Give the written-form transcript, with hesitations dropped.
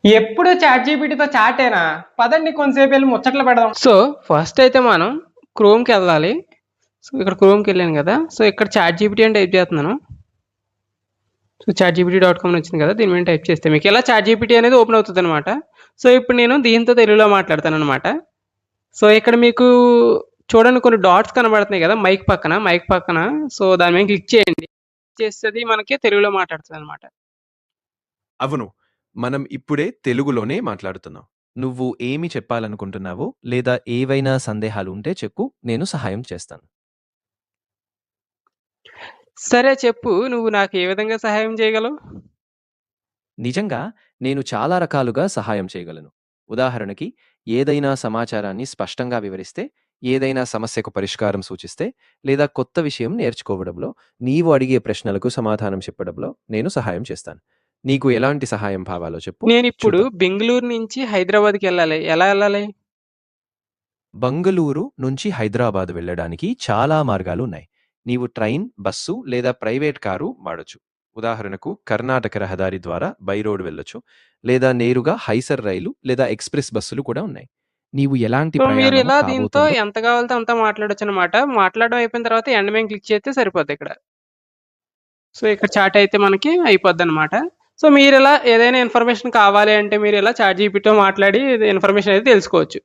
ఎప్పుడు చాట్ జీపీటీతో చాటేనా? పదండి కొంతసేపు వెళ్ళి ముచ్చట్లు పెడదాం. సో ఫస్ట్ అయితే మనం క్రోమ్కి వెళ్ళాలి. సో ఇక్కడ క్రోమ్కి వెళ్ళాను కదా. సో ఇక్కడ చాట్ జీపీటీ అని టైప్ చేస్తున్నాను. సో చాట్ జీపీటీ .com వచ్చింది కదా, దీని మీద టైప్ చేస్తే మీకు ఇలా చాట్ జీపీటీ అనేది ఓపెన్ అవుతుంది అనమాట. సో ఇప్పుడు నేను దీంతో తెలుగులో మాట్లాడతాను అనమాట. సో ఇక్కడ మీకు చూడండి కొన్ని డాట్స్ కనబడుతున్నాయి కదా మైక్ పక్కన. సో దాని మీద క్లిక్ చేయండి. చేసేది మనకి తెలుగులో మాట్లాడుతుంది అనమాట. అవును. మనం ఇప్పుడే తెలుగులోనే మాట్లాడుతున్నాం. నువ్వు ఏమి చెప్పాలనుకుంటున్నావో లేదా ఏవైనా సందేహాలు ఉంటే చెప్పు, నేను సహాయం చేస్తాను. సరే చెప్పు, నువ్వు నాకు ఏ విధంగా సహాయం చేయగలవు? నిజంగా నేను చాలా రకాలుగా సహాయం చేయగలను. ఉదాహరణకి, ఏదైనా సమాచారాన్ని స్పష్టంగా వివరిస్తే, ఏదైనా సమస్యకు పరిష్కారం సూచిస్తే, లేదా కొత్త విషయం నేర్చుకోవడంలో, నీవు అడిగే ప్రశ్నలకు సమాధానం చెప్పడంలో నేను సహాయం చేస్తాను. నీకు ఎలాంటి సహాయం కావాలో చెప్పు. నేనిప్పుడు చూద్దాం. బెంగుళూరు నుంచి హైదరాబాద్‌కి వెళ్ళాలి. ఎలా వెళ్ళాలి? బంగళూరు నుంచి హైదరాబాద్ వెళ్ళడానికి చాలా మార్గాలు ఉన్నాయి. నీవు ట్రైన్, బస్సు లేదా ప్రైవేట్ కారు వాడొచ్చు. ఉదాహరణకు కర్ణాటక రహదారి ద్వారా బై రోడ్ వెళ్ళొచ్చు, లేదా నేరుగా హైసర్ రైలు లేదా ఎక్స్‌ప్రెస్ బస్సులు కూడా ఉన్నాయి. నీవు ఎలాంటి సో మీరు ప్రయాణం ఇలా దీంతో కాబోతుందో ఎంత కావాలితే అంత మాట్లాడొచ్చనమాట. మాట్లాడడం అయిపోయిన తర్వాత ఎండ్ మీద క్లిక్ చేస్తే సరిపోద్ది ఇక్కడ. సో ఇక్కడ చాట్ అయితే మనకి అయిపోద్దనమాట. సో మీరిలా ఏదైనా ఇన్ఫర్మేషన్ కావాలి అంటే మీరు ఇలా చాట్ జీపీటీతో మాట్లాడి ఇన్ఫర్మేషన్ అయితే తెలుసుకోవచ్చు.